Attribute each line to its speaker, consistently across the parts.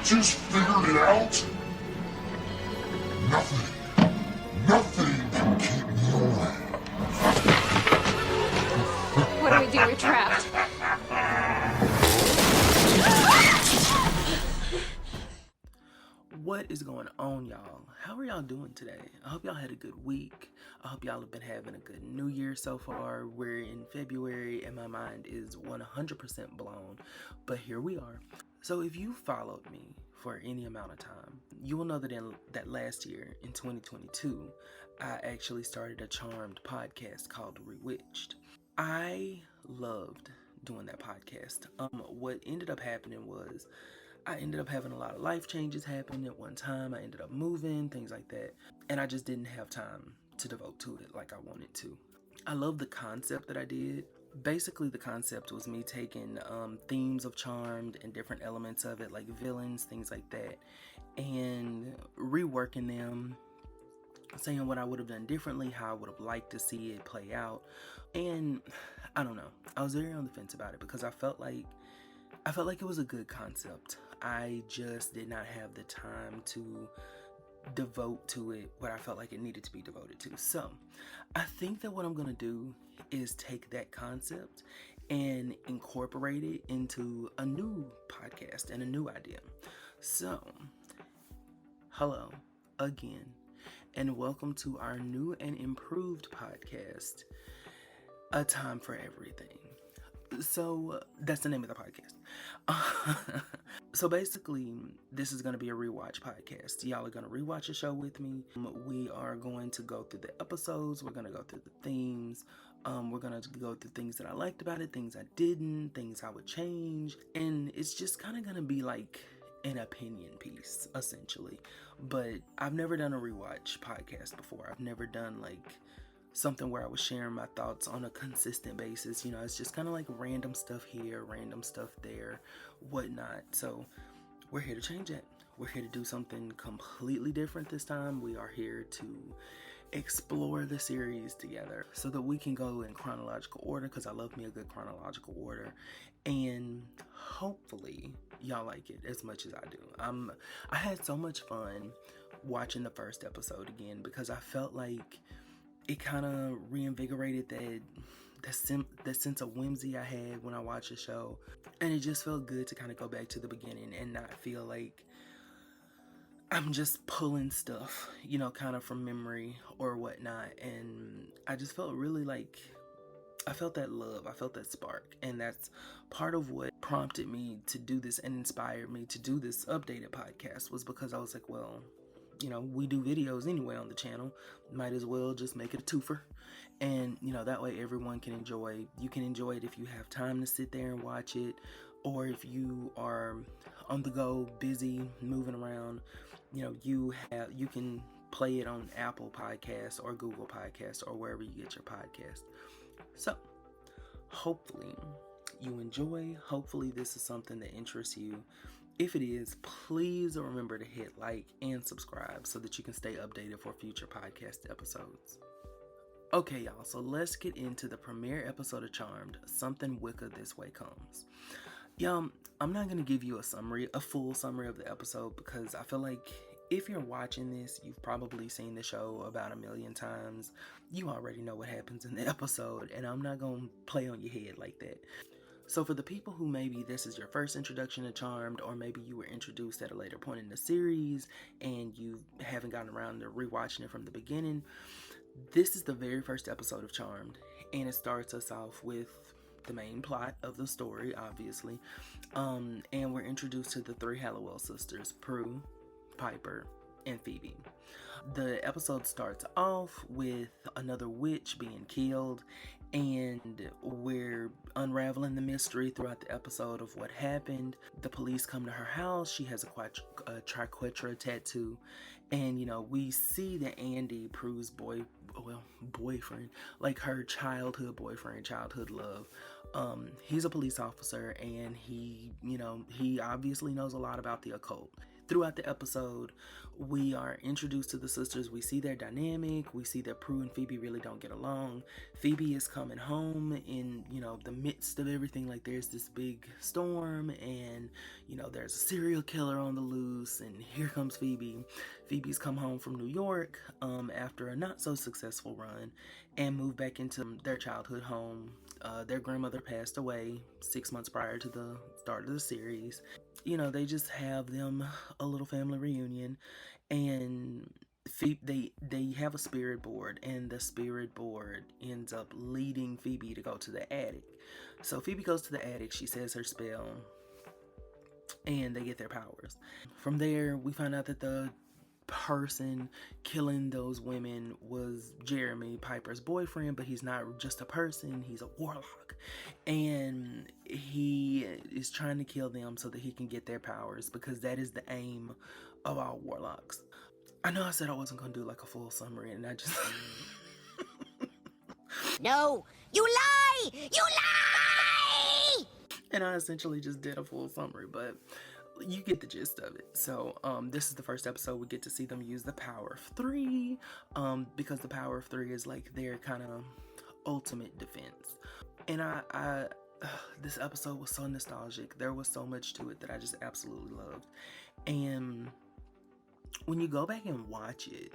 Speaker 1: just figured it out? Nothing can keep me away.
Speaker 2: What do we do? We're trapped.
Speaker 3: What is going on, y'all? How are y'all doing today? I hope y'all had a good week. I hope y'all have been having a good new year so far. We're in February and my mind is 100% blown, but here we are. So if you followed me for any amount of time, you will know that that last year, in 2022, I actually started a Charmed podcast called Rewitched. I loved doing that podcast. What ended up happening was I ended up having a lot of life changes happen at one time. I ended up moving, things like that. And I just didn't have time to devote to it like I wanted to. I love the concept that I did. Basically, the concept was me taking themes of Charmed and different elements of it, like villains, things like that, and reworking them, saying what I would have done differently, how I would have liked to see it play out. And I don't know. I was very on the fence about it because I felt like it was a good concept. I just did not have the time to devote to it what I felt like it needed to be devoted to. So I think that what I'm going to do is take that concept and incorporate it into a new podcast and a new idea. So, hello again, and welcome to our new and improved podcast, A Time for Everything. So that's the name of the podcast. So basically, this is going to be a rewatch podcast. Y'all are going to rewatch a show with me. We are going to go through the episodes. We're going to go through the themes. We're going to go through things that I liked about it, things I didn't, things I would change. And it's just kind of going to be like an opinion piece, essentially. But I've never done a rewatch podcast before. I've never done like something where I was sharing my thoughts on a consistent basis. You know, it's just kind of like random stuff here, random stuff there, whatnot. So we're here to change it. We're here to do something completely different this time. We are here to explore the series together so that we can go in chronological order, because I love me a good chronological order, and hopefully y'all like it as much as I do. I had so much fun watching the first episode again because I felt like it kind of reinvigorated that sense of whimsy I had when I watched the show. And it just felt good to kind of go back to the beginning and not feel like I'm just pulling stuff, you know, kind of from memory or whatnot. And I just felt really like, I felt that love, I felt that spark. And that's part of what prompted me to do this and inspired me to do this updated podcast, was because I was like, well, you know, we do videos anyway on the channel. Might as well just make it a twofer. And, you know, that way everyone can enjoy. You can enjoy it if you have time to sit there and watch it. Or if you are on the go, busy, moving around, you know, you can play it on Apple Podcasts or Google Podcasts or wherever you get your podcast. So, hopefully you enjoy. Hopefully this is something that interests you. If it is, please remember to hit like and subscribe so that you can stay updated for future podcast episodes. Okay, y'all, so let's get into the premiere episode of Charmed, Something Wicca This Way Comes. Y'all, I'm not going to give you a full summary of the episode, because I feel like if you're watching this, you've probably seen the show about 1,000,000 times. You already know what happens in the episode, and I'm not going to play on your head like that. So for the people who maybe this is your first introduction to Charmed, or maybe you were introduced at a later point in the series and you haven't gotten around to rewatching it from the beginning, this is the very first episode of Charmed, and it starts us off with the main plot of the story, obviously, and we're introduced to the 3 Halliwell sisters, Prue, Piper, and Phoebe. The episode starts off with another witch being killed, and we're unraveling the mystery throughout the episode of what happened. The police come to her house. She has a triquetra tattoo, and you know, we see that Andy, Prue's boyfriend, like her childhood boyfriend, childhood love, he's a police officer, and he obviously knows a lot about the occult. Throughout the episode, we are introduced to the sisters. We see their dynamic. We see that Prue and Phoebe really don't get along. Phoebe is coming home in, the midst of everything. Like, there's this big storm and, there's a serial killer on the loose, and here comes Phoebe. Phoebe's come home from New York after a not so successful run and moved back into their childhood home. Their grandmother passed away 6 months prior to the start of the series. They just have them a little family reunion, and Phoebe, they have a spirit board, and the spirit board ends up leading Phoebe to go to the attic. So Phoebe goes to the attic, she says her spell, and they get their powers. From there, we find out that the person killing those women was Jeremy, Piper's boyfriend, but he's not just a person, he's a warlock, and he is trying to kill them so that he can get their powers, because that is the aim of all warlocks. I know I said I wasn't gonna do like a full summary, and I just
Speaker 4: No, you lie! You lie!
Speaker 3: and I essentially just did a full summary, but you get the gist of it. So this is the first episode we get to see them use the power of 3, because the power of 3 is like their kind of ultimate defense. And I this episode was so nostalgic. There was so much to it that I just absolutely loved. And when you go back and watch it,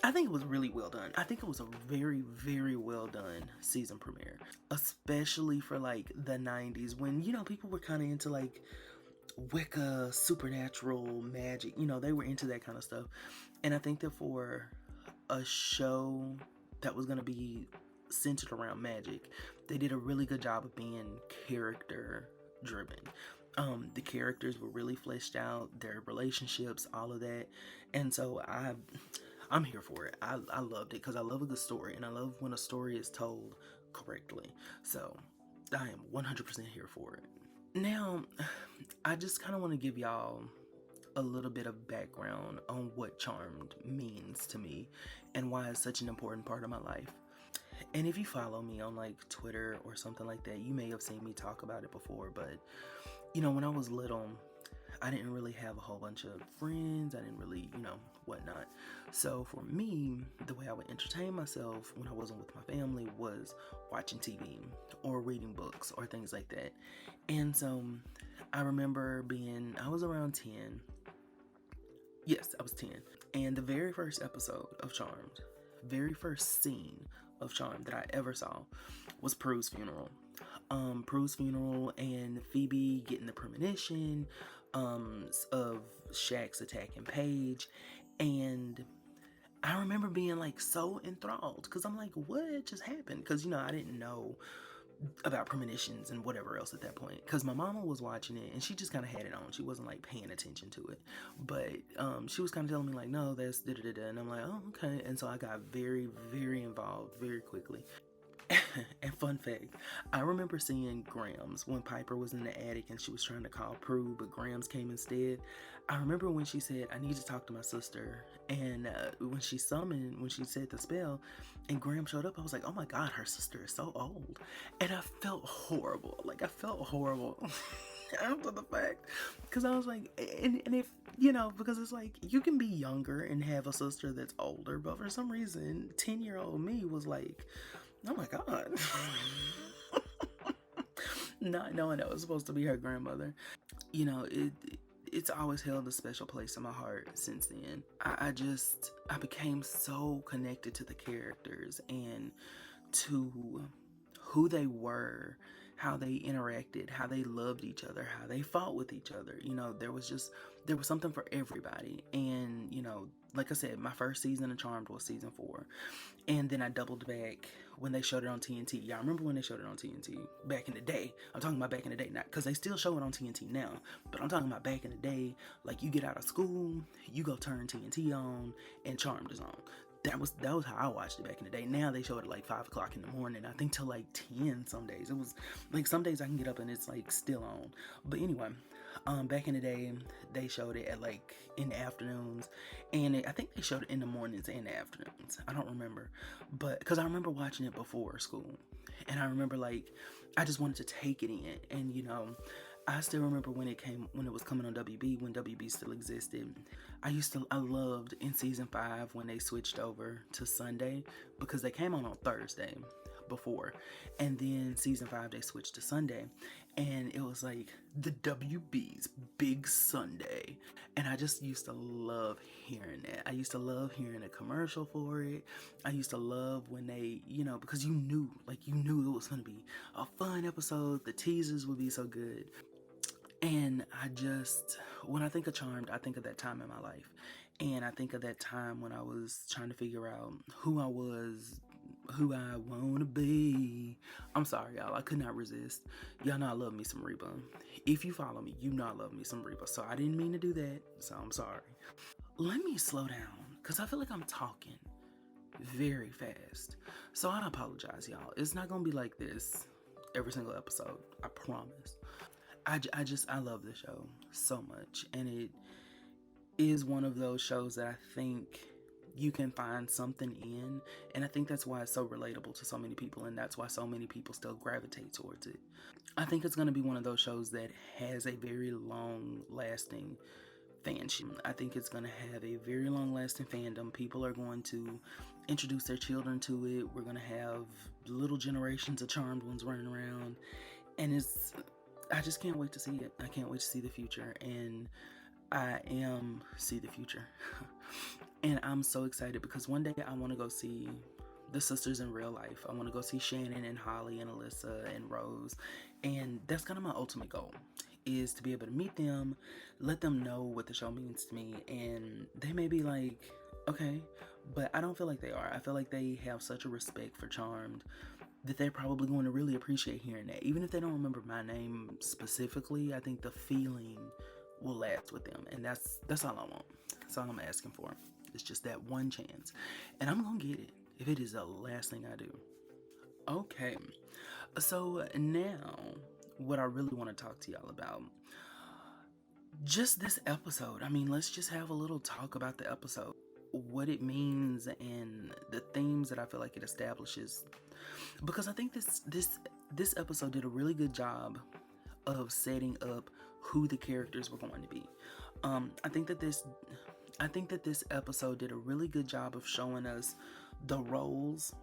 Speaker 3: I think it was really well done. I think it was a very, very well done season premiere, especially for like the 90s when, people were kind of into like Wicca, supernatural magic, they were into that kind of stuff. And I think that for a show that was going to be centered around magic, they did a really good job of being character driven. The characters were really fleshed out, their relationships, all of that. And so I'm here for it. I loved it because I love a good story, and I love when a story is told correctly. So I am 100% here for it. Now, I just kind of want to give y'all a little bit of background on what Charmed means to me and why it's such an important part of my life. And if you follow me on like Twitter or something like that, you may have seen me talk about it before, but when I was little, I didn't really have a whole bunch of friends. I didn't really, whatnot. So for me, the way I would entertain myself when I wasn't with my family was watching TV or reading books or things like that. And so I remember I was around 10. Yes, I was 10. And the very first episode of Charmed, very first scene of Charmed that I ever saw was Prue's funeral. Prue's funeral and Phoebe getting the premonition of Shax attacking Paige, and I remember being like so enthralled because I'm like, what just happened? Because I didn't know about premonitions and whatever else at that point, because my mama was watching it and she just kind of had it on. She wasn't like paying attention to it, but she was kind of telling me like, no, that's da-da-da-da, and I'm like, oh, okay. And so I got very, very involved very quickly. And fun fact, I remember seeing Grams when Piper was in the attic and she was trying to call Prue, but Grams came instead. I remember when she said, I need to talk to my sister. And when she said the spell and Graham showed up, I was like, oh my God, her sister is so old. And I felt horrible. After the fact, because I was like, and if, because it's like, you can be younger and have a sister that's older, but for some reason, 10-year-old me was like, oh my God. Not knowing that was supposed to be her grandmother. It's always held a special place in my heart since then. I became so connected to the characters and to who they were, how they interacted, how they loved each other, how they fought with each other. There was something for everybody. And, like I said, my first season of Charmed was season 4. And then I doubled back when they showed it on TNT. Y'all remember when they showed it on TNT? Back in the day. I'm talking about back in the day. Not because they still show it on TNT now. But I'm talking about back in the day. Like, you get out of school, you go turn TNT on, and Charmed is on. That was how I watched it back in the day. Now they show it at like 5 o'clock in the morning. I think till like 10 some days. It was like some days I can get up and it's like still on. But anyway, back in the day, they showed it at like in the afternoons, and I think they showed it in the mornings and the afternoons. I don't remember, but because I remember watching it before school, and I remember like I just wanted to take it in, and I still remember when it was coming on WB, when WB still existed. I loved in season 5 when they switched over to Sunday, because they came on Thursday before, and then season 5 they switched to Sunday, and it was like the WB's Big Sunday, and I just used to love hearing that. I used to love hearing a commercial for it. I used to love when they, because you knew it was going to be a fun episode. The teasers would be so good. And when I think of Charmed, I think of that time in my life. And I think of that time when I was trying to figure out who I was, who I want to be. I'm sorry, y'all. I could not resist. Y'all know I love me some Reba. If you follow me, you know I love me some Reba. So I didn't mean to do that. So I'm sorry. Let me slow down, because I feel like I'm talking very fast. So I apologize, y'all. It's not going to be like this every single episode. I promise. I love the show so much, and it is one of those shows that I think you can find something in, and I think that's why it's so relatable to so many people, and that's why so many people still gravitate towards it. I think it's going to be one of those shows that has a very long-lasting fanship. I think it's going to have a very long-lasting fandom. People are going to introduce their children to it. We're going to have little generations of Charmed ones running around, and I just can't wait to see it. I can't wait to see the future, and see the future. And I'm so excited because one day I want to go see the sisters in real life. I want to go see Shannon and Holly and Alyssa and Rose, and that's kind of my ultimate goal, is to be able to meet them, let them know what the show means to me, and they may be like, okay, but I don't feel like they are. I feel like they have such a respect for Charmed that they're probably going to really appreciate hearing that. Even if they don't remember my name specifically, I think the feeling will last with them, and that's all I want. That's all I'm asking for. It's just that one chance, and I'm gonna get it if it is the last thing I do. Okay, so now what I really want to talk to y'all about, just this episode. I mean, let's just have a little talk about the episode, what it means, and the themes that I feel like it establishes, because I think this episode did a really good job of setting up who the characters were going to be. I think that this episode did a really good job of showing us the roles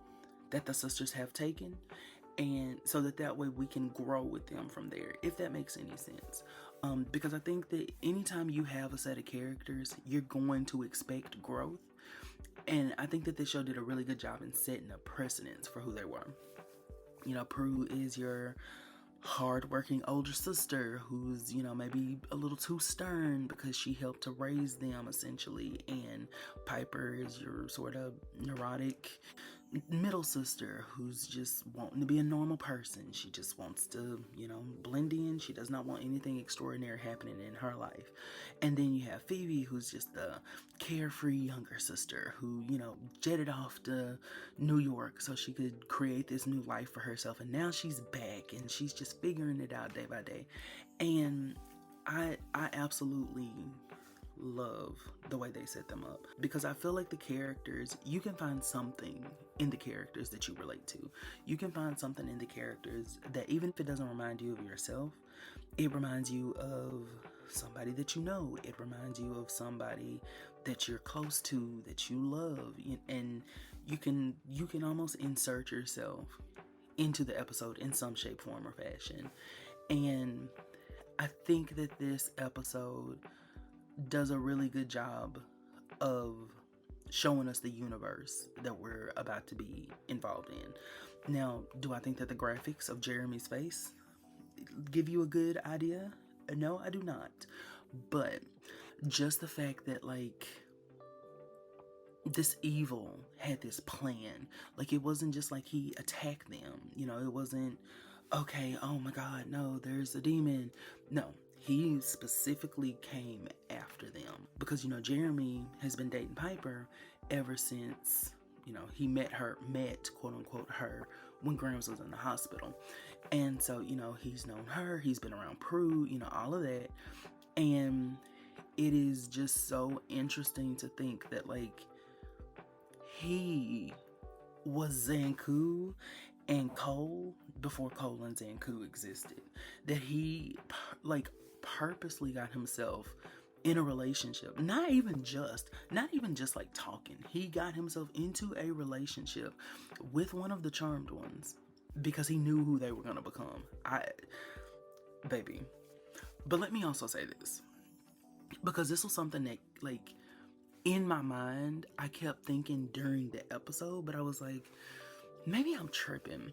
Speaker 3: that the sisters have taken, and so that way we can grow with them from there, if that makes any sense. Because I think that anytime you have a set of characters, you're going to expect growth, and I think that this show did a really good job in setting a precedence for who they were. Prue is your hard-working older sister who's, maybe a little too stern because she helped to raise them, essentially. And Piper is your sort of neurotic middle sister who's just wanting to be a normal person. She just wants to, blend in. She does not want anything extraordinary happening in her life. And then you have Phoebe, who's just the carefree younger sister who, jetted off to New York so she could create this new life for herself. And now she's back and she's just figuring it out day by day. And I absolutely love the way they set them up, because I feel like the characters, you can find something in the characters that you relate to. You can find something in the characters that, even if it doesn't remind you of yourself, it reminds you of somebody that you know. It reminds you of somebody that you're close to, that you love, and you can almost insert yourself into the episode in some shape, form, or fashion. And I think that this episode does a really good job of showing us the universe that we're about to be involved in. Now, do I think that the graphics of Jeremy's face give you a good idea? No, I do not. But just the fact that, this evil had this plan. It wasn't just like he attacked them. It wasn't, okay, oh my God, no, there's a demon. No. He specifically came after them because, Jeremy has been dating Piper ever since, he met, quote unquote, her when Grams was in the hospital. And so, he's known her, he's been around Prue, all of that. And it is just so interesting to think that, he was Zanku, and Cole, before Cole and Zanku existed, that he purposely got himself in a relationship, not even just like talking. He got himself into a relationship with one of the Charmed ones because he knew who they were gonna become. Baby. But let me also say this, because this was something that, like, in my mind, I kept thinking during the episode, but I was like, maybe I'm tripping.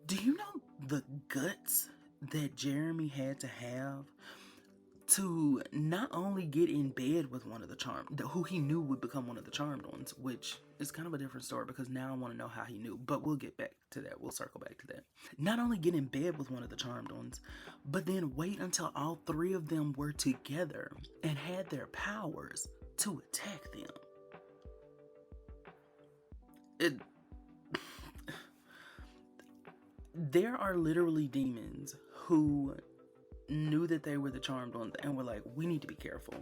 Speaker 3: Do you know the guts that Jeremy had to have to not only get in bed with one of the Charmed, who he knew would become one of the Charmed ones, which is kind of a different story because now I want to know how he knew, but we'll get back to that. We'll circle back to that. Not only get in bed with one of the Charmed ones, but then wait until all three of them were together and had their powers to attack them. There are literally demons who knew that they were the Charmed ones and were like, we need to be careful.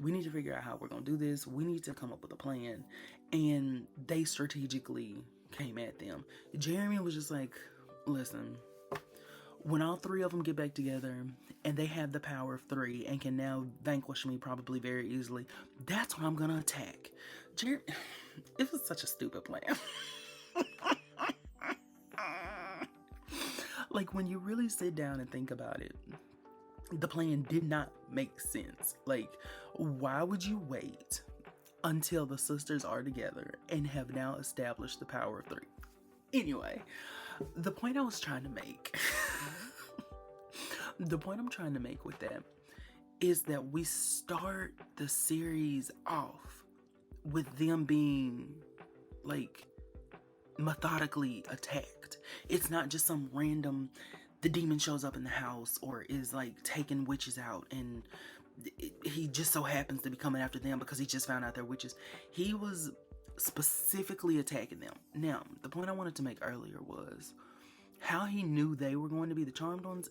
Speaker 3: We need to figure out how we're going to do this. We need to come up with a plan. And they strategically came at them. Jeremy was just like, listen, when all three of them get back together and they have the power of three and can now vanquish me probably very easily, that's when I'm going to attack. Jeremy, it was such a stupid plan. Like, when you really sit down and think about it, the plan did not make sense. Like, why would you wait until the sisters are together and have now established the power of three? Anyway, the point I was trying to make, the point I'm trying to make with that is that we start the series off with them being, like, methodically attacked. It's not just some random, the demon shows up in the house or is like taking witches out and he just so happens to be coming after them because he just found out they're witches. He was specifically attacking them. Now, the point I wanted to make earlier was how he knew they were going to be the Charmed ones.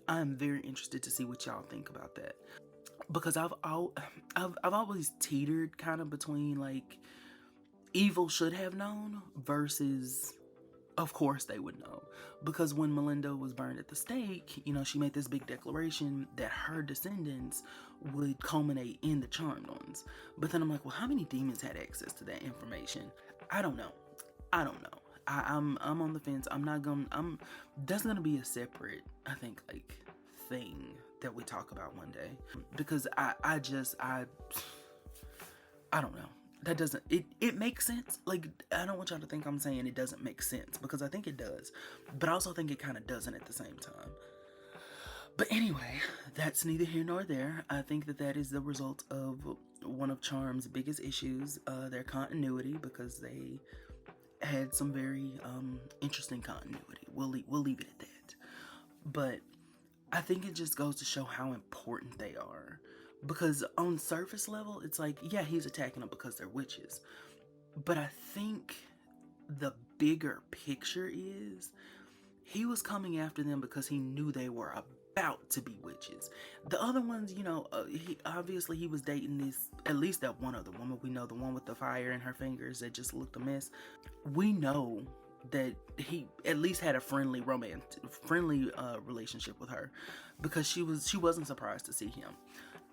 Speaker 3: I'm very interested to see what y'all think about that, because I've always teetered kind of between, like, evil should have known versus of course they would know. Because when Melinda was burned at the stake, you know, she made this big declaration that her descendants would culminate in the Charmed ones. But then I'm like, well, how many demons had access to that information? I don't know. I'm on the fence. That's gonna be a separate, I think, like, thing that we talk about one day. Because I don't know. That doesn't, it makes sense. Like, I don't want y'all to think I'm saying it doesn't make sense, because I think it does, but I also think it kind of doesn't at the same time. But anyway, that's neither here nor there. I think that is the result of one of Charm's biggest issues, their continuity, because they had some very interesting continuity. We'll leave it at that. But I think it just goes to show how important they are. Because on surface level, it's like, yeah, he's attacking them because they're witches. But I think the bigger picture is he was coming after them because he knew they were about to be witches. The other ones, you know, he was dating this, at least that one other woman. We know, the one with the fire in her fingers that just looked a mess. We know that he at least had a friendly relationship with her, because she wasn't surprised to see him,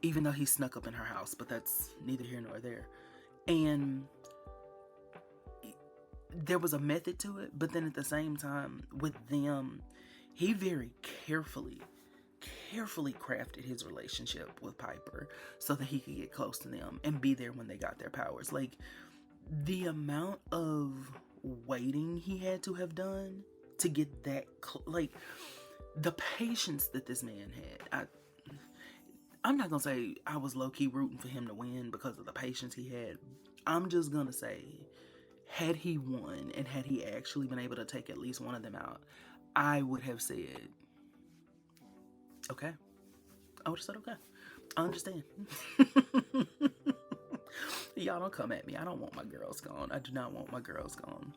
Speaker 3: even though he snuck up in her house, but that's neither here nor there. And there was a method to it, but then at the same time, with them, he very carefully crafted his relationship with Piper so that he could get close to them and be there when they got their powers. Like, the amount of waiting he had to have done to get that, like, the patience that this man had. I'm not gonna say I was low-key rooting for him to win because of the patience he had. I'm just gonna say, had he won and had he actually been able to take at least one of them out, I would have said, okay. I would have said, okay. I understand. Y'all don't come at me. I don't want my girls gone. I do not want my girls gone.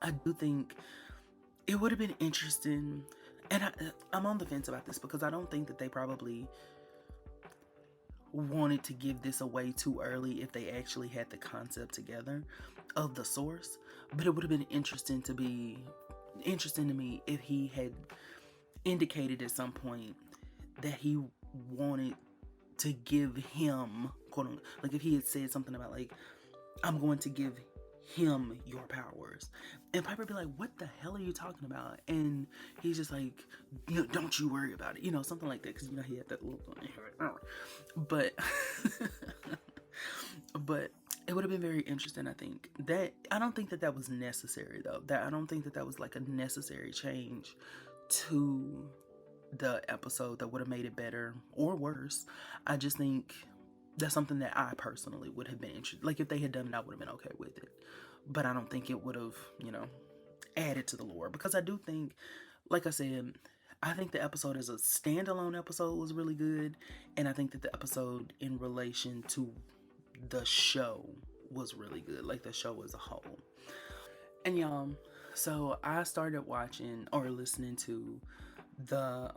Speaker 3: I do think it would have been interesting, and I'm on the fence about this because I don't think that they probably wanted to give this away too early if they actually had the concept together of the source. But it would have been interesting to be interesting to me if he had indicated at some point that he wanted to give him, quote unquote, like if he had said something about like, I'm going to give him your powers, and Piper be like, what the hell are you talking about? And he's just like, you know, don't you worry about it, you know, something like that, because you know he had that little but but it would have been very interesting. I don't think that was necessary though. I don't think that was like a necessary change to the episode that would have made it better or worse. I just think that's something that I personally would have been interested. Like if they had done it, I would have been okay with it. But I don't think it would have, you know, added to the lore, because I do think, like I said, I think the episode as a standalone episode was really good, and I think that the episode in relation to the show was really good, like the show as a whole. And y'all, so I started watching or listening to the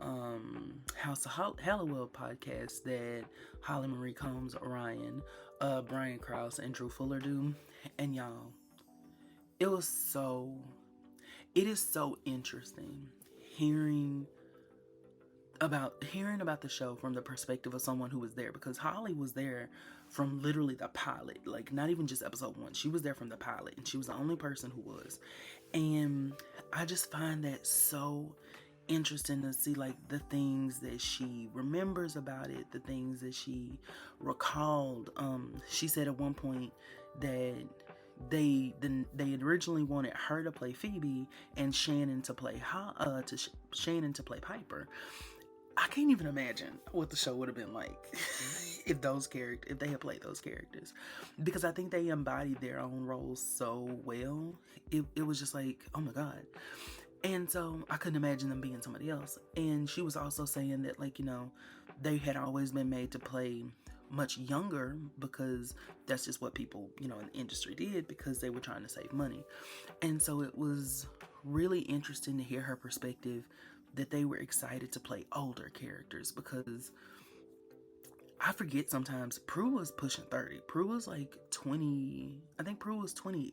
Speaker 3: House of Hallowell podcast that Holly Marie Combs, Orion, Brian Krause, and Drew Fuller do. And y'all, it is so interesting hearing about the show from the perspective of someone who was there, because Holly was there from literally the pilot, like not even just episode 1. She was there from the pilot, and she was the only person who was. And I just find that so interesting to see like the things that she remembers about it, the things that she recalled. She said at one point that they had originally wanted her to play Phoebe and Shannon to play Shannon to play Piper. I can't even imagine what the show would have been like if they had played those characters, because I think they embodied their own roles so well. It was just like, oh my god. And so I couldn't imagine them being somebody else. And she was also saying that, like, you know, they had always been made to play much younger because that's just what people, you know, in the industry did, because they were trying to save money. And so it was really interesting to hear her perspective that they were excited to play older characters, because I forget sometimes Prue was pushing 30. Prue was like 20. I think Prue was 28.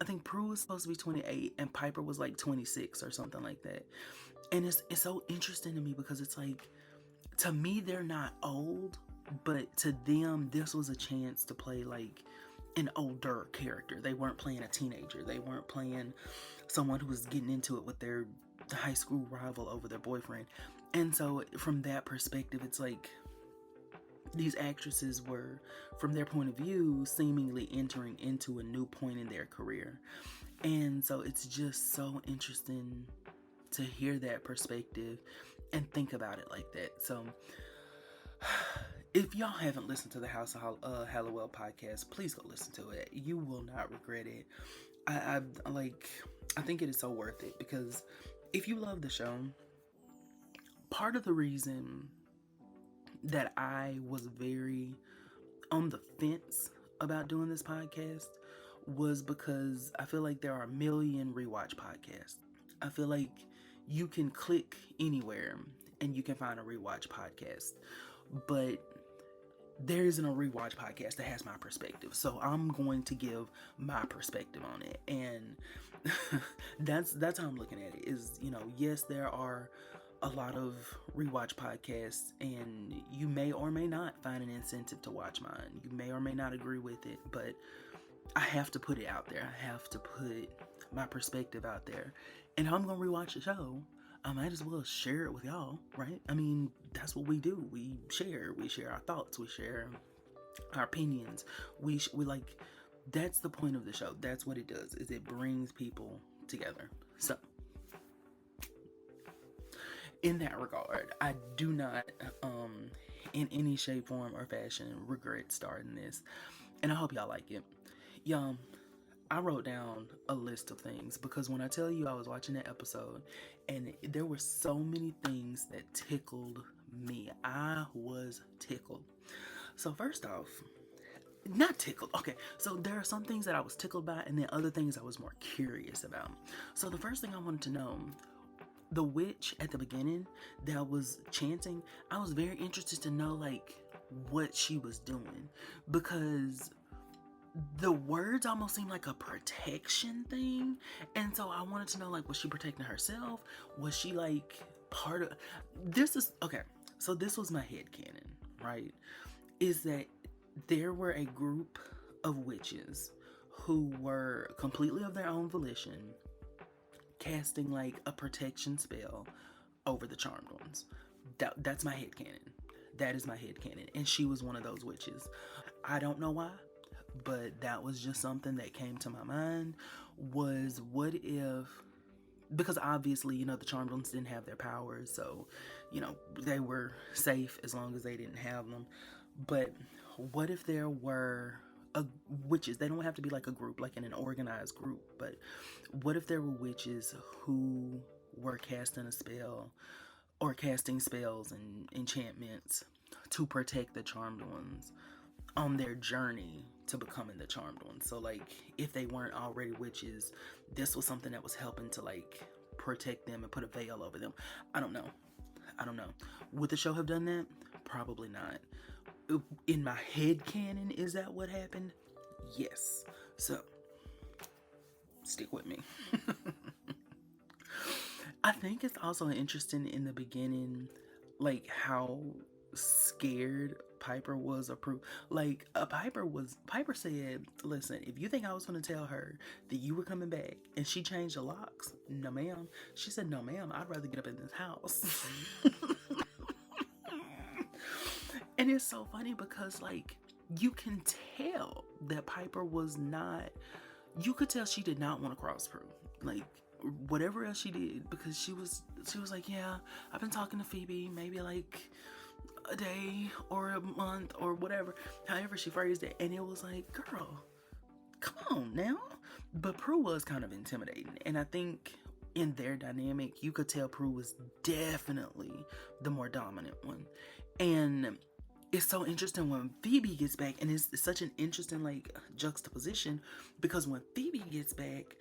Speaker 3: I think Prue was supposed to be 28 and Piper was like 26 or something like that. And it's so interesting to me, because it's like, to me, they're not old, but to them, this was a chance to play like an older character. They weren't playing a teenager. They weren't playing someone who was getting into it with their high school rival over their boyfriend. And so from that perspective, it's like these actresses were, from their point of view, seemingly entering into a new point in their career. And so it's just so interesting to hear that perspective and think about it like that. So if y'all haven't listened to the House of Hallowell podcast, please go listen to it. You will not regret it. I think it is so worth it, because if you love the show, part of the reason that I was very on the fence about doing this podcast was because I feel like there are a million rewatch podcasts. I feel like you can click anywhere and you can find a rewatch podcast, but there isn't a rewatch podcast that has my perspective. So I'm going to give my perspective on it. And that's how I'm looking at it, is, you know, yes, there are a lot of rewatch podcasts, and you may or may not find an incentive to watch mine. You may or may not agree with it, but I have to put it out there. I have to put my perspective out there. And if I'm going to rewatch the show, I might as well share it with y'all, right? I mean, that's what we do. We share our thoughts. We share our opinions. We like, that's the point of the show. That's what it does, is it brings people together. So in that regard, I do not, in any shape, form, or fashion, regret starting this. And I hope y'all like it. Y'all, I wrote down a list of things, because when I tell you I was watching that episode and there were so many things that tickled me. I was tickled. So first off, not tickled. Okay, so there are some things that I was tickled by, and then other things I was more curious about. So the first thing I wanted to know, the witch at the beginning that was chanting, I was very interested to know like what she was doing, because the words almost seem like a protection thing. And so I wanted to know, like, was she protecting herself? Was she like part of this? Is okay. So this was my headcanon, right? Is that there were a group of witches who were completely of their own volition casting like a protection spell over the charmed ones. That's my headcanon. That is my headcanon. And she was one of those witches. I don't know why, but that was just something that came to my mind. Was what if, because obviously, you know, the charmed ones didn't have their powers, so, you know, they were safe as long as they didn't have them. But what if there were witches? They don't have to be like a group, like in an organized group, but what if there were witches who were casting a spell or casting spells and enchantments to protect the charmed ones on their journey to becoming the charmed ones? So like, if they weren't already witches, this was something that was helping to like protect them and put a veil over them. I don't know. Would the show have done that? Probably not. In my head canon, is that what happened? Yes. So stick with me. I think it's also interesting in the beginning, like how scared Piper was of Prue. Like Piper said, listen, if you think I was going to tell her that you were coming back and she changed the locks, no ma'am. She said, no ma'am, I'd rather get up in this house. And it's so funny because like you can tell that Piper was not, you could tell she did not want to cross Prue. Like whatever else she did, because she was like, yeah, I've been talking to Phoebe maybe like a day or a month or whatever, however she phrased it, and it was like, girl, come on now. But Prue was kind of intimidating, and I think in their dynamic you could tell Prue was definitely the more dominant one. And it's so interesting when Phoebe gets back, and it's such an interesting like juxtaposition, because when Phoebe gets back,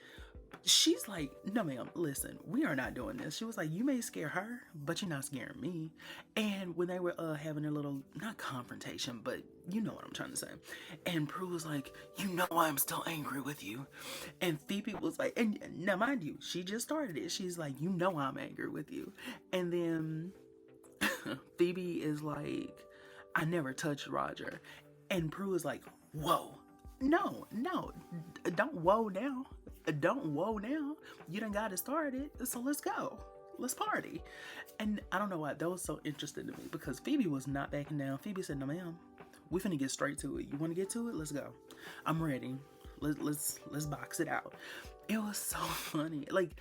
Speaker 3: she's like, no ma'am, listen, we are not doing this. She was like, you may scare her, but you're not scaring me. And when they were having a little, not confrontation, but you know what I'm trying to say, and Prue was like, you know I'm still angry with you. And Phoebe was like, and now mind you, she just started it, she's like, you know I'm angry with you. And then Phoebe is like, I never touched Roger. And Prue is like, whoa, no, don't whoa now. Don't whoa now. You done got it started, so let's go. Let's party. And I don't know why that was so interesting to me, because Phoebe was not backing down. Phoebe said, no ma'am, we finna get straight to it. You wanna get to it? Let's go. I'm ready. Let's box it out. It was so funny. Like,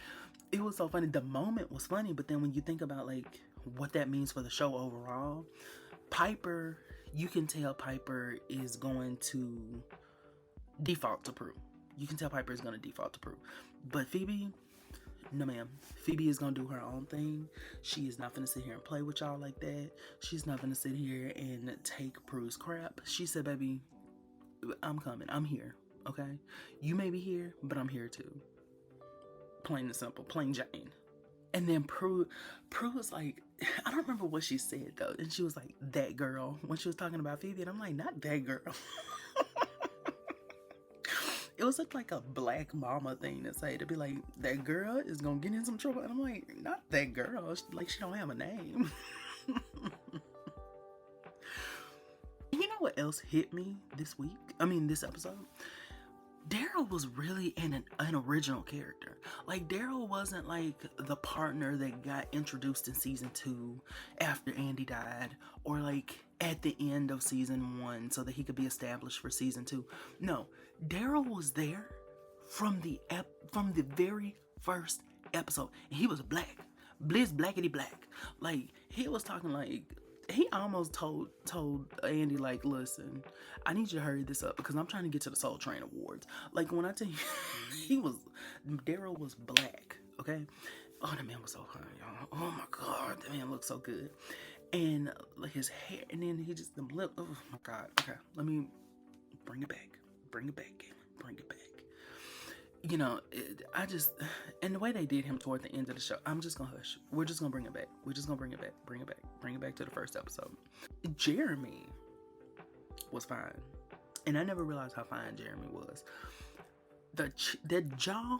Speaker 3: it was so funny. The moment was funny, but then when you think about like what that means for the show overall, Piper, you can tell Piper is going to default to Prue. You can tell Piper is going to default to Prue. But Phoebe, no ma'am. Phoebe is going to do her own thing. She is not going to sit here and play with y'all like that. She's not going to sit here and take Prue's crap. She said, baby, I'm coming. I'm here. Okay? You may be here, but I'm here too. Plain and simple. Plain Jane. And then Prue was like, I don't remember what she said though. And she was like, that girl, when she was talking about Phoebe. And I'm like, not that girl. It was like a black mama thing to say, to be like, that girl is gonna get in some trouble. And I'm like, not that girl. Like, she don't have a name. You know what else hit me this episode? Daryl was really an original character. Like, Daryl wasn't like the partner that got introduced in season 2 after Andy died, or like at the end of season 1 so that he could be established for season 2. No, Daryl was there from the very first episode, and he was black, blackety black. Like, he was talking like, he almost told Andy, like, listen, I need you to hurry this up because I'm trying to get to the Soul Train Awards. Like, when I tell you, Daryl was black, okay? Oh, that man was so hot, y'all. Oh my God, that man looked so good. And like his hair, and then he just, the lip, oh my God. Okay, let me bring it back, Galen, bring it back. You know, and the way they did him toward the end of the show, I'm just gonna hush. We're just gonna bring it back. Bring it back to the first episode. Jeremy was fine. And I never realized how fine Jeremy was. The jaw,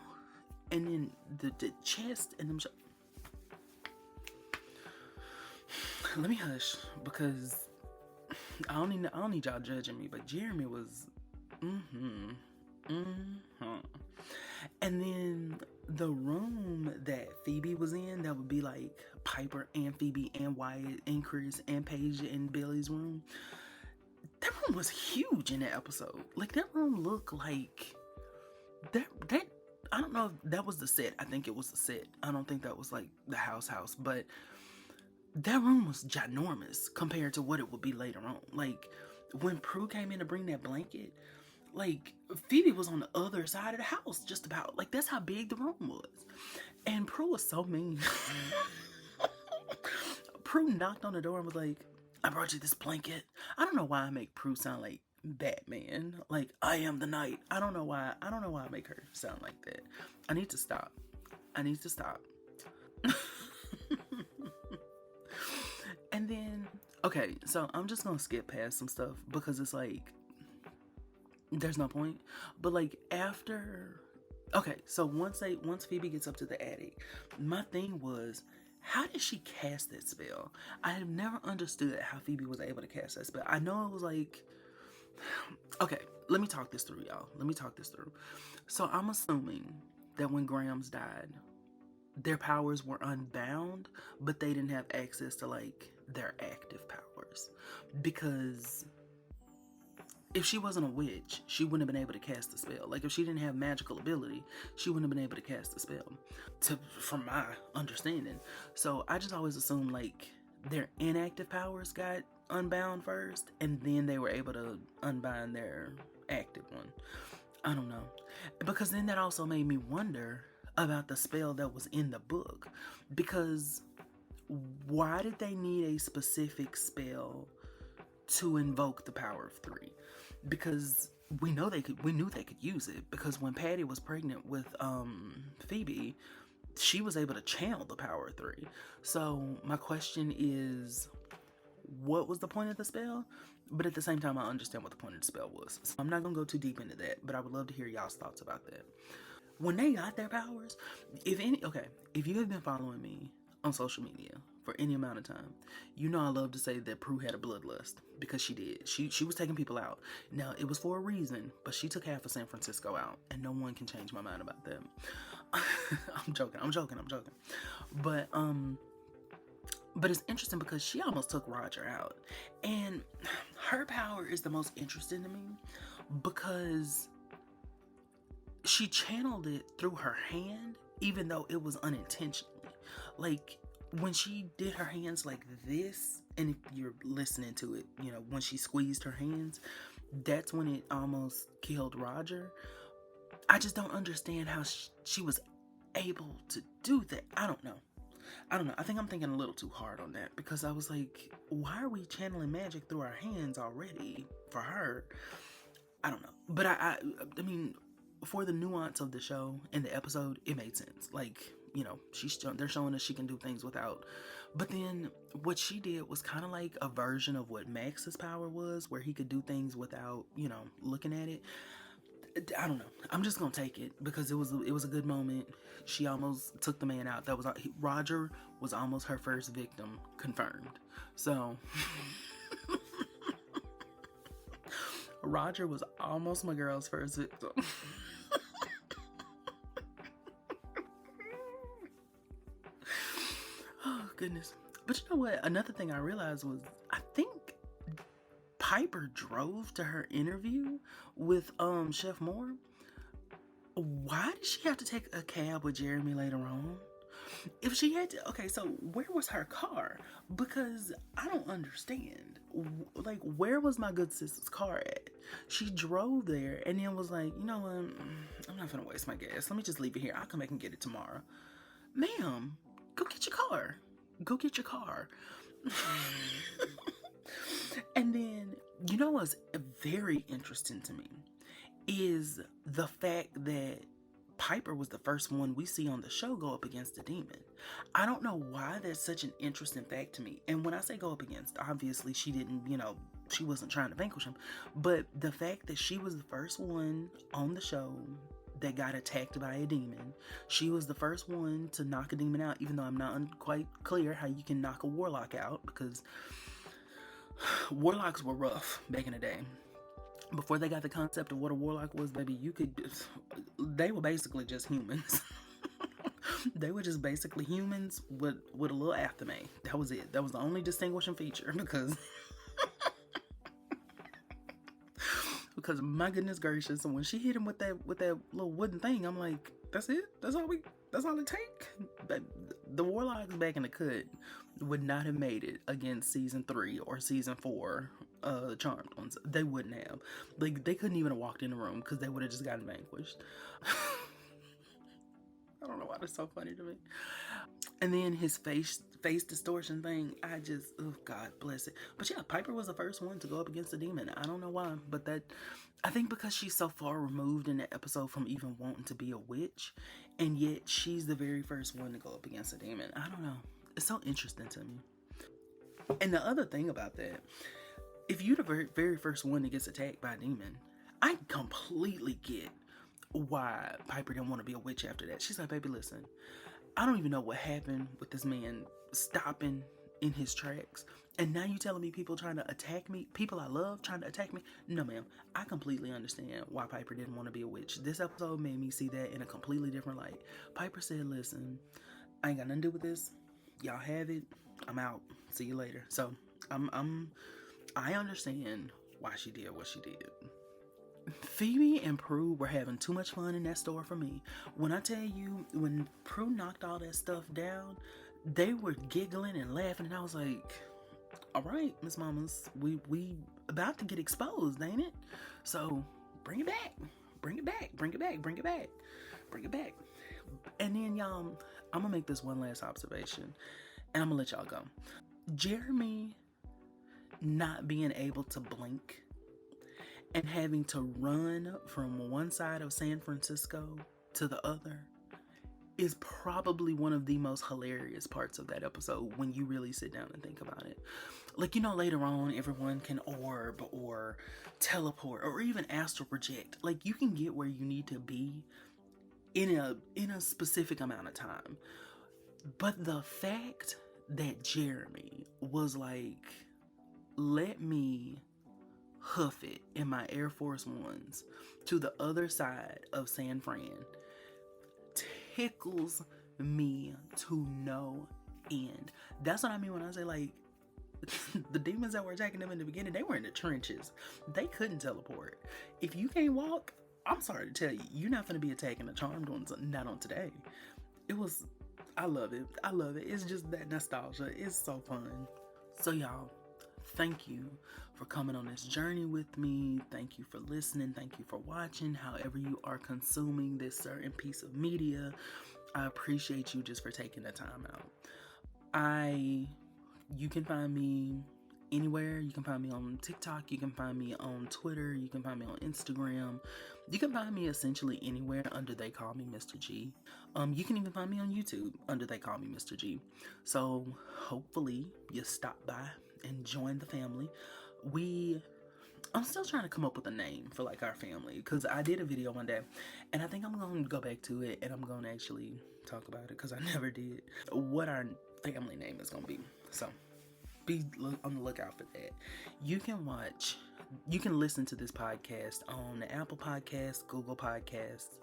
Speaker 3: and then the chest, and them. Let me hush, because I don't need y'all judging me, but Jeremy was. And then the room that Phoebe was in, that would be like Piper and Phoebe and Wyatt and Chris and Paige and Billy's room. That room was huge in that episode. Like, that room looked like that. I don't know if that was the set. I think it was the set. I don't think that was like the house, but that room was ginormous compared to what it would be later on. Like, when Prue came in to bring that blanket, like, Phoebe was on the other side of the house, just about. Like, that's how big the room was. And Prue was so mean. Prue knocked on the door and was like, I brought you this blanket. I don't know why I make Prue sound like Batman. Like, I am the night. I don't know why I make her sound like that. I need to stop. And then, okay, so I'm just gonna skip past some stuff because it's like, there's no point. But like, after, okay, so once Phoebe gets up to the attic, my thing was, how did she cast that spell? I have never understood how Phoebe was able to cast that spell. I know it was like, okay, let me talk this through, y'all. So I'm assuming that when Grams died, their powers were unbound, but they didn't have access to like their active powers, because if she wasn't a witch, she wouldn't have been able to cast the spell. Like, if she didn't have magical ability, she wouldn't have been able to cast the spell, from my understanding. So I just always assumed like their inactive powers got unbound first, and then they were able to unbind their active one. I don't know, because then that also made me wonder about the spell that was in the book, because why did they need a specific spell to invoke the power of 3? Because we knew they could use it, because when Patty was pregnant with Phoebe, she was able to channel the power of 3. So my question is, what was the point of the spell? But at the same time, I understand what the point of the spell was. So I'm not gonna go too deep into that, but I would love to hear y'all's thoughts about that. When they got their powers, if you have been following me on social media for any amount of time, you know I love to say that Prue had a bloodlust, because she did. She was taking people out. Now, it was for a reason, but she took half of San Francisco out, and no one can change my mind about that. I'm joking. But it's interesting because she almost took Roger out, and her power is the most interesting to me because she channeled it through her hand, even though it was unintentionally. Like, when she did her hands like this, and if you're listening to it, you know, when she squeezed her hands, that's when it almost killed Roger. I just don't understand how she was able to do that. I don't know. I think I'm thinking a little too hard on that, because I was like, why are we channeling magic through our hands already for her? I don't know. But I mean, for the nuance of the show and the episode, it made sense. Like, you know, they're showing us she can do things without. But then what she did was kind of like a version of what Max's power was, where he could do things without, you know, looking at it. I don't know. I'm just gonna take it because it was a good moment. She almost took the man out. Roger was almost her first victim, confirmed. So Roger was almost my girl's first victim. Oh goodness. But you know what? Another thing I realized was, I think Piper drove to her interview with Chef Moore. Why did she have to take a cab with Jeremy later on? If she had to, okay, so where was her car? Because I don't understand. Like, where was my good sister's car at? She drove there and then was like, you know what? I'm not gonna waste my gas. Let me just leave it here. I'll come back and get it tomorrow. Ma'am, go get your car. Go get your car. And then, you know what's very interesting to me is the fact that Piper was the first one we see on the show go up against a demon. I don't know why that's such an interesting fact to me. And when I say go up against, obviously she didn't, you know, she wasn't trying to vanquish him. But the fact that she was the first one on the show that got attacked by a demon, she was the first one to knock a demon out, even though I'm not quite clear how you can knock a warlock out, because warlocks were rough back in the day. Before they got the concept of what a warlock was, baby, they were basically just humans. They were just basically humans with a little aftermath. That was it. That was the only distinguishing feature, because my goodness gracious, and when she hit him with that little wooden thing, I'm like, that's it? That's all it take? The warlocks back in the cut would not have made it against season 3 or season 4 Charmed ones. They wouldn't have. Like, they couldn't even have walked in the room, because they would have just gotten vanquished. I don't know why that's so funny to me. And then his face distortion thing, oh God bless it. But yeah, Piper was the first one to go up against the demon. I don't know why, but I think because she's so far removed in the episode from even wanting to be a witch, and yet she's the very first one to go up against a demon. I don't know. It's so interesting to me. And the other thing about that, if you're the very first one that gets attacked by a demon, I completely get why Piper didn't want to be a witch after that. She's like, baby, listen, I don't even know what happened with this man stopping in his tracks, and now you telling me people trying to attack me, people I love trying to attack me? No, ma'am. I completely understand why Piper didn't want to be a witch. This episode made me see that in a completely different light. Piper said, listen, I ain't got nothing to do with this. Y'all have it. I'm out. See you later. So I understand why she did what she did. Phoebe and Prue were having too much fun in that store for me. When I tell you, when Prue knocked all that stuff down, they were giggling and laughing, and I was like, all right, Miss Mamas, we about to get exposed, ain't it? So bring it back. Bring it back. Bring it back. Bring it back. Bring it back. And then, y'all, I'm gonna make this one last observation, and I'm gonna let y'all go. Jeremy not being able to blink and having to run from one side of San Francisco to the other is probably one of the most hilarious parts of that episode when you really sit down and think about it. Like, you know, later on, everyone can orb or teleport or even astral project. Like, you can get where you need to be in a specific amount of time. But the fact that Jeremy was like, let me hoof it in my Air Force Ones to the other side of San Fran tickles me to no end. That's what I mean when I say, like, the demons that were attacking them in the beginning, they were in the trenches. They couldn't teleport. If you can't walk, I'm sorry to tell you, you're not going to be attacking the Charmed ones, not on today. I love it. I love it. It's just that nostalgia. It's so fun. So y'all, thank you for coming on this journey with me. Thank you for listening. Thank you for watching. However you are consuming this certain piece of media, I appreciate you just for taking the time out. You can find me anywhere. You can find me on TikTok. You can find me on Twitter. You can find me on Instagram. You can find me essentially anywhere under They Call Me Mr. G. You can even find me on YouTube under They Call Me Mr. G. So hopefully you stop by and join the family. I'm still trying to come up with a name for like our family, because I did a video one day and I think I'm going to go back to it and I'm going to actually talk about it, because I never did, what our family name is going to be. So be on the lookout for that. You can listen to this podcast on the Apple Podcasts, Google Podcasts,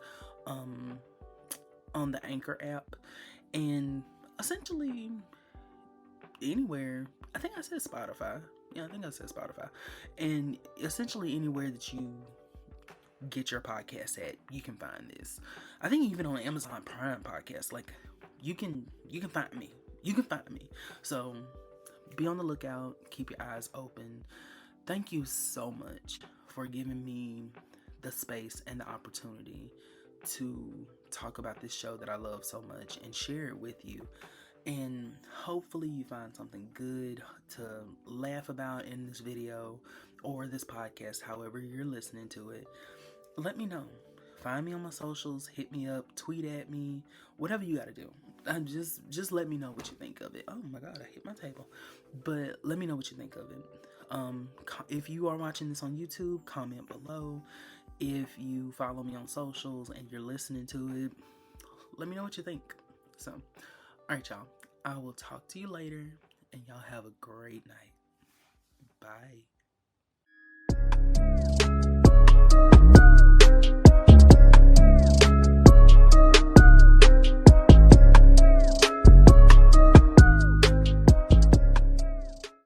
Speaker 3: on the Anchor app, and essentially anywhere. I think I said Spotify. Yeah, I think I said Spotify. And essentially anywhere that you get your podcast at, you can find this. I think even on Amazon Prime podcast, like, you can find me. You can find me. So be on the lookout. Keep your eyes open. Thank you so much for giving me the space and the opportunity to talk about this show that I love so much and share it with you. And hopefully you find something good to laugh about in this video or this podcast, however you're listening to it. Let me know. Find me on my socials, hit me up, tweet at me, whatever you gotta do. Just let me know what you think of it. Oh my God, I hit my table. But let me know what you think of it. If you are watching this on YouTube, comment below. If you follow me on socials and you're listening to it, let me know what you think. So, alright, y'all. I will talk to you later, and y'all have a great night. Bye.